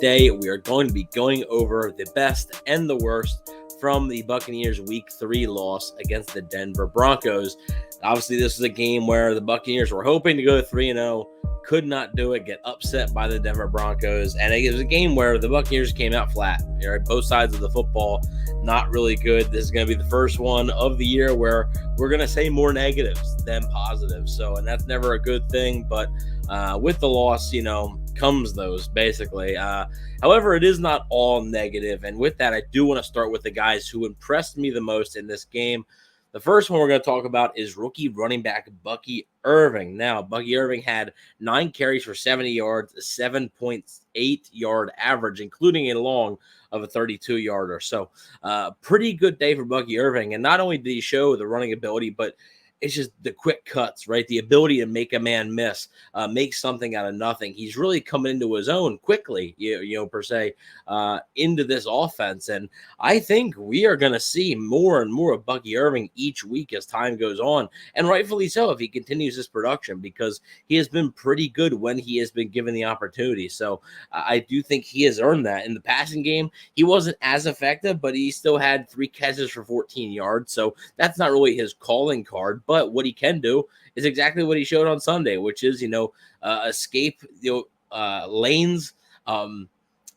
Today, we are going to be going over the best and the worst from the Buccaneers Week 3 loss against the Denver Broncos. Obviously, this is a game where the Buccaneers were hoping to go 3-0, could not do it, get upset by the Denver Broncos, and it was a game where the Buccaneers came out flat. Both sides of the football, not really good. This is going to be the first one of the year where we're going to say more negatives than positives. And that's never a good thing, but with the loss, comes those basically. However, it is not all negative. And with that, I do want to start with the guys who impressed me the most in this game. The first one we're going to talk about is rookie running back Bucky Irving. Now, Bucky Irving had 9 carries for 70 yards, a 7.8 yard average, including a long of a 32-yarder. So, pretty good day for Bucky Irving. And not only did he show the running ability, but it's just the quick cuts, right? The ability to make a man miss, make something out of nothing. He's really coming into his own quickly, per se, into this offense. And I think we are going to see more and more of Bucky Irving each week as time goes on. And rightfully so if he continues this production, because he has been pretty good when he has been given the opportunity. So I do think he has earned that. In the passing game, he wasn't as effective, but he still had 3 catches for 14 yards. So that's not really his calling card. But what he can do is exactly what he showed on Sunday, which is, escape, lanes,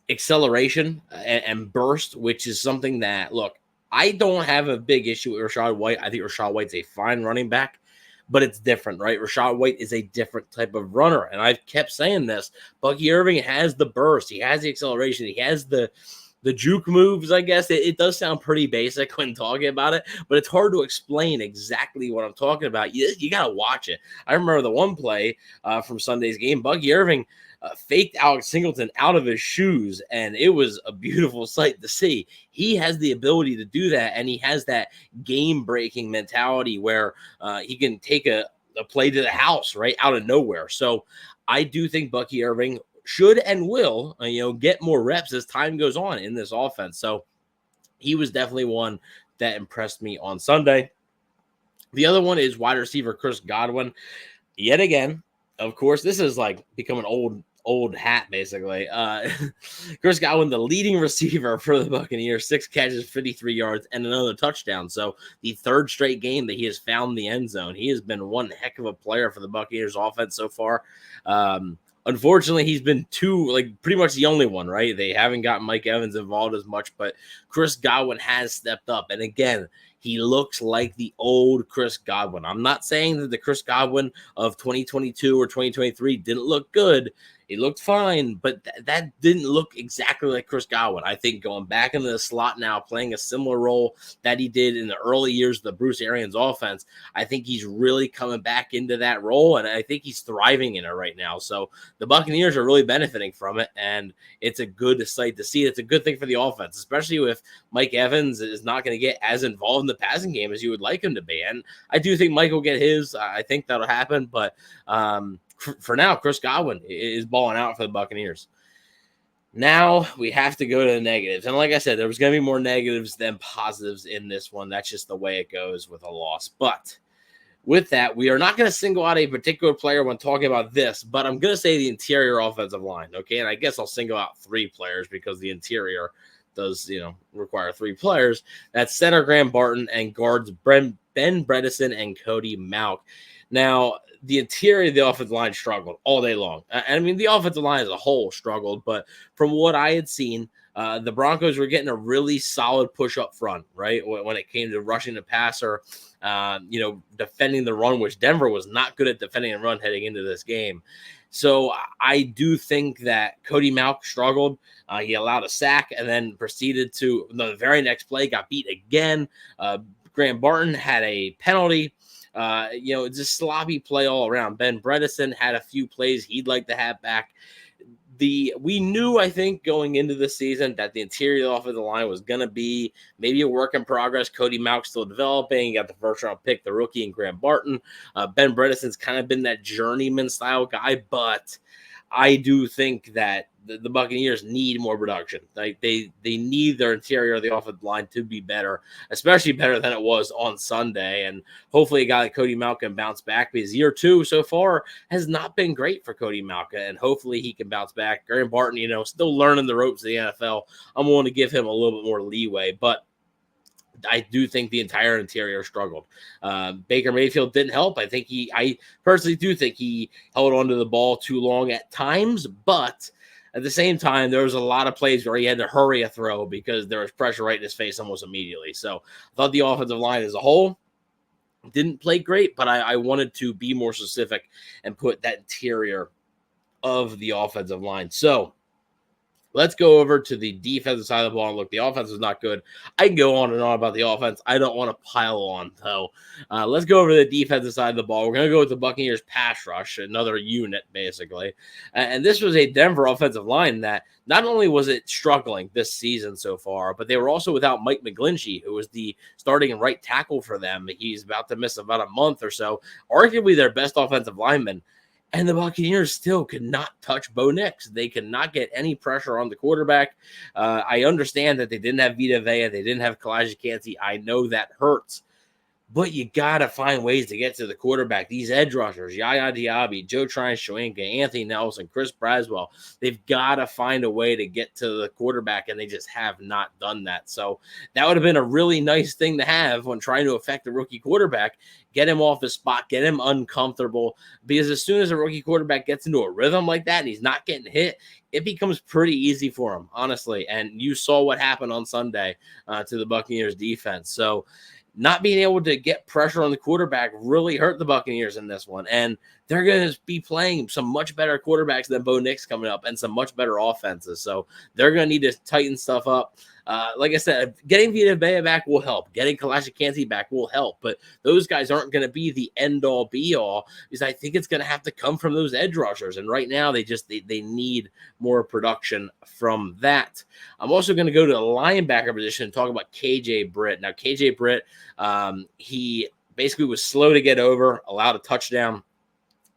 acceleration and burst, which is something that, look, I don't have a big issue with Rachaad White. I think Rachaad White's a fine running back, but it's different, right? Rachaad White is a different type of runner. And I've kept saying this. Bucky Irving has the burst. He has the acceleration. He has the juke moves, I guess. It does sound pretty basic when talking about it, but it's hard to explain exactly what I'm talking about. You got to watch it. I remember the one play from Sunday's game, Bucky Irving faked Alex Singleton out of his shoes, and it was a beautiful sight to see. He has the ability to do that, and he has that game-breaking mentality where he can take a play to the house right out of nowhere. So I do think Bucky Irving should and will, get more reps as time goes on in this offense. So he was definitely one that impressed me on Sunday. The other one is wide receiver Chris Godwin. Yet again, of course, this is like become an old hat, basically. Chris Godwin, the leading receiver for the Buccaneers, 6 catches, 53 yards, and another touchdown. So the third straight game that he has found the end zone. He has been one heck of a player for the Buccaneers offense so far. Unfortunately, he's been pretty much the only one, right? They haven't got Mike Evans involved as much, but Chris Godwin has stepped up. And again, he looks like the old Chris Godwin. I'm not saying that the Chris Godwin of 2022 or 2023 didn't look good. He looked fine, but that didn't look exactly like Chris Godwin. I think going back into the slot now, playing a similar role that he did in the early years of the Bruce Arians offense, I think he's really coming back into that role, and I think he's thriving in it right now. So the Buccaneers are really benefiting from it, and it's a good sight to see. It's a good thing for the offense, especially if Mike Evans is not going to get as involved in the passing game as you would like him to be. And I do think Mike will get his. I think that'll happen, but for now, Chris Godwin is balling out for the Buccaneers. Now we have to go to the negatives. And like I said, there was going to be more negatives than positives in this one. That's just the way it goes with a loss. But with that, we are not going to single out a particular player when talking about this, but I'm going to say the interior offensive line, okay? And I guess I'll single out 3 players because the interior does, require 3 players. That's center Graham Barton and guards Ben Bredeson and Cody Mauch. Now, the interior of the offensive line struggled all day long. I mean, the offensive line as a whole struggled, but from what I had seen, the Broncos were getting a really solid push up front, right? When it came to rushing the passer, defending the run, which Denver was not good at defending the run heading into this game. So I do think that Cody Mauch struggled. He allowed a sack and then proceeded to the very next play, got beat again. Graham Barton had a penalty. Just sloppy play all around. Ben Bredeson had a few plays he'd like to have back. We knew, I think, going into the season that the interior of the line was going to be maybe a work in progress. Cody Mauch still developing. You got the first round pick, the rookie, and Graham Barton. Ben Bredeson's kind of been that journeyman style guy, but I do think that the Buccaneers need more production. Like they need their interior of the offensive line to be better, especially better than it was on Sunday. And hopefully a guy like Cody Mauch can bounce back, because year 2 so far has not been great for Cody Mauch, and hopefully he can bounce back. Graham Barton, still learning the ropes of the NFL. I'm willing to give him a little bit more leeway, but I do think the entire interior struggled. Baker Mayfield didn't help. I personally do think he held onto the ball too long at times, but at the same time, there was a lot of plays where he had to hurry a throw because there was pressure right in his face almost immediately. So I thought the offensive line as a whole didn't play great, but I wanted to be more specific and put that interior of the offensive line. So let's go over to the defensive side of the ball. And look, the offense is not good. I can go on and on about the offense. I don't want to pile on, though. Let's go over to the defensive side of the ball. We're going to go with the Buccaneers pass rush, another unit, basically. And this was a Denver offensive line that not only was it struggling this season so far, but they were also without Mike McGlinchey, who was the starting and right tackle for them. He's about to miss about a month or so, arguably their best offensive lineman. And the Buccaneers still could not touch Bo Nix. They could not get any pressure on the quarterback. I understand that they didn't have Vita Vea. They didn't have Kalaji Kancey. I know that hurts. But you got to find ways to get to the quarterback. These edge rushers, Yaya Diaby, Joe Tryon-Shoyinka, Anthony Nelson, Chris Braswell, they've got to find a way to get to the quarterback, and they just have not done that. So that would have been a really nice thing to have when trying to affect a rookie quarterback. Get him off his spot, get him uncomfortable, because as soon as a rookie quarterback gets into a rhythm like that and he's not getting hit, it becomes pretty easy for him, honestly. And you saw what happened on Sunday to the Buccaneers defense. So not being able to get pressure on the quarterback really hurt the Buccaneers in this one. And they're going to be playing some much better quarterbacks than Bo Nix coming up and some much better offenses. So they're going to need to tighten stuff up. Like I said, getting Vita Vea back will help. Getting Kalaji Kancey back will help. But those guys aren't going to be the end-all, be-all, because I think it's going to have to come from those edge rushers. And right now, they need more production from that. I'm also going to go to the linebacker position and talk about KJ Britt. Now, KJ Britt, he basically was slow to get over, allowed a touchdown,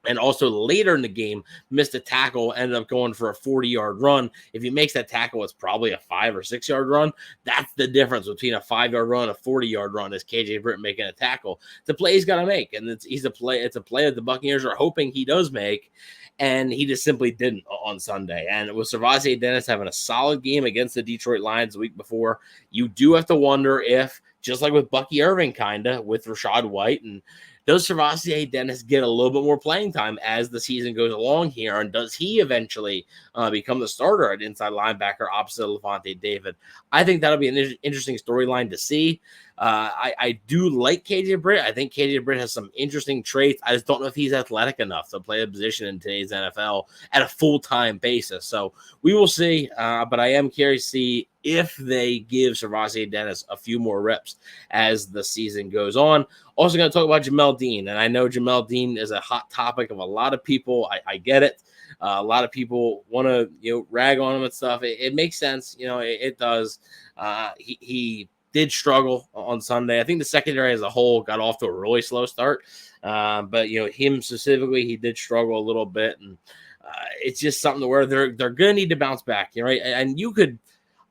and also later in the game, missed a tackle, ended up going for a 40-yard run. If he makes that tackle, it's probably a 5 or 6 yard run. That's the difference between a 5-yard run and a 40-yard run, is KJ Britt making a tackle. It's a play he's got to make, and it's a play that the Buccaneers are hoping he does make, and he just simply didn't on Sunday. And with Servassier Dennis having a solid game against the Detroit Lions the week before, you do have to wonder if, just like with Bucky Irving, kind of, with Rachaad White, and does Servassier Dennis get a little bit more playing time as the season goes along here? And does he eventually become the starter at inside linebacker opposite Levante David? I think that'll be an interesting storyline to see. I do like KJ Britt. I think KJ Britt has some interesting traits. I just don't know if he's athletic enough to play a position in today's NFL at a full-time basis. So we will see. But I am curious to see if they give Servassier Dennis a few more reps as the season goes on. Also going to talk about Jamel Dean. And I know Jamel Dean is a hot topic of a lot of people. I get it. A lot of people want to, rag on him and stuff. It makes sense. It does. He did struggle on Sunday. I think the secondary as a whole got off to a really slow start. But him specifically, he did struggle a little bit. And it's just something where they're going to need to bounce back. Right. And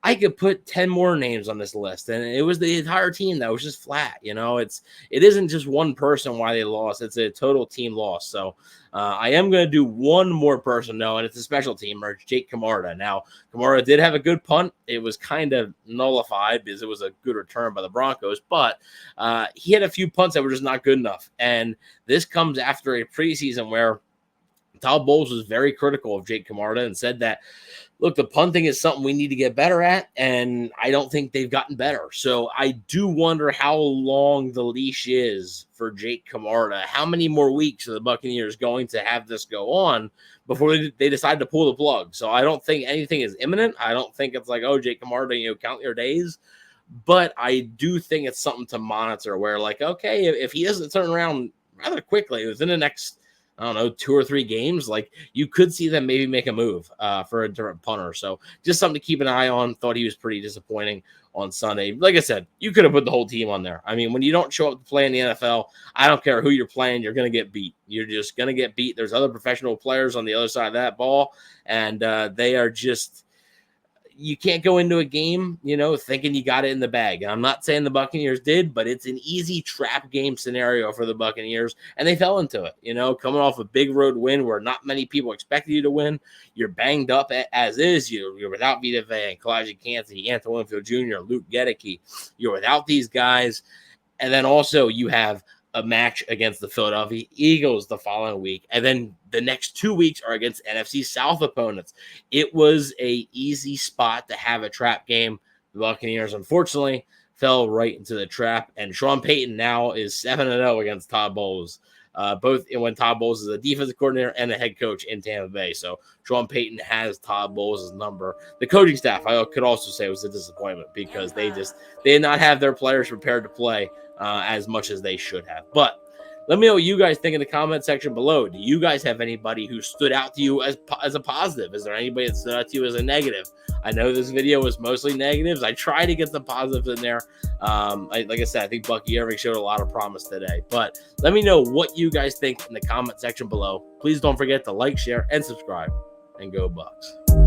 I could put 10 more names on this list, and it was the entire team that was just flat. It isn't just one person why they lost. It's a total team loss. So I am going to do one more person, though, and it's a special teamer, Jake Kamara. Now, Kamara did have a good punt. It was kind of nullified because it was a good return by the Broncos, but he had a few punts that were just not good enough. And this comes after a preseason where Todd Bowles was very critical of Jake Kamara and said that, look, the punting is something we need to get better at, and I don't think they've gotten better. So I do wonder how long the leash is for Jake Kamara. How many more weeks are the Buccaneers going to have this go on before they decide to pull the plug? So I don't think anything is imminent. I don't think it's like, oh, Jake Kamara, count your days. But I do think it's something to monitor where, like, okay, if he doesn't turn around rather quickly within the next, 2 or 3 games, like, you could see them maybe make a move for a different punter. So just something to keep an eye on. Thought he was pretty disappointing on Sunday. Like I said, you could have put the whole team on there. I mean, when you don't show up to play in the NFL, I don't care who you're playing, you're going to get beat. You're just going to get beat. There's other professional players on the other side of that ball, and they are just – you can't go into a game, thinking you got it in the bag. And I'm not saying the Buccaneers did, but it's an easy trap game scenario for the Buccaneers, and they fell into it. Coming off a big road win where not many people expected you to win. You're banged up as is. You're without Vita Vea, Kalijah Kancey, Anthony Winfield Jr., Luke Gedeke. You're without these guys. And then also you have a match against the Philadelphia Eagles the following week. And then the next 2 weeks are against NFC South opponents. It was a easy spot to have a trap game. The Buccaneers, unfortunately, fell right into the trap. And Sean Payton now is 7-0 against Todd Bowles. Both when Todd Bowles is a defensive coordinator and a head coach in Tampa Bay. So Sean Payton has Todd Bowles' number. The coaching staff, I could also say, was a disappointment because they did not have their players prepared to play as much as they should have. But let me know what you guys think in the comment section below. Do you guys have anybody who stood out to you as a positive? Is there anybody that stood out to you as a negative? I know this video was mostly negatives. I try to get the positives in there. Like I said, I think Bucky Irving showed a lot of promise today. But let me know what you guys think in the comment section below. Please don't forget to like, share, and subscribe. And go Bucs.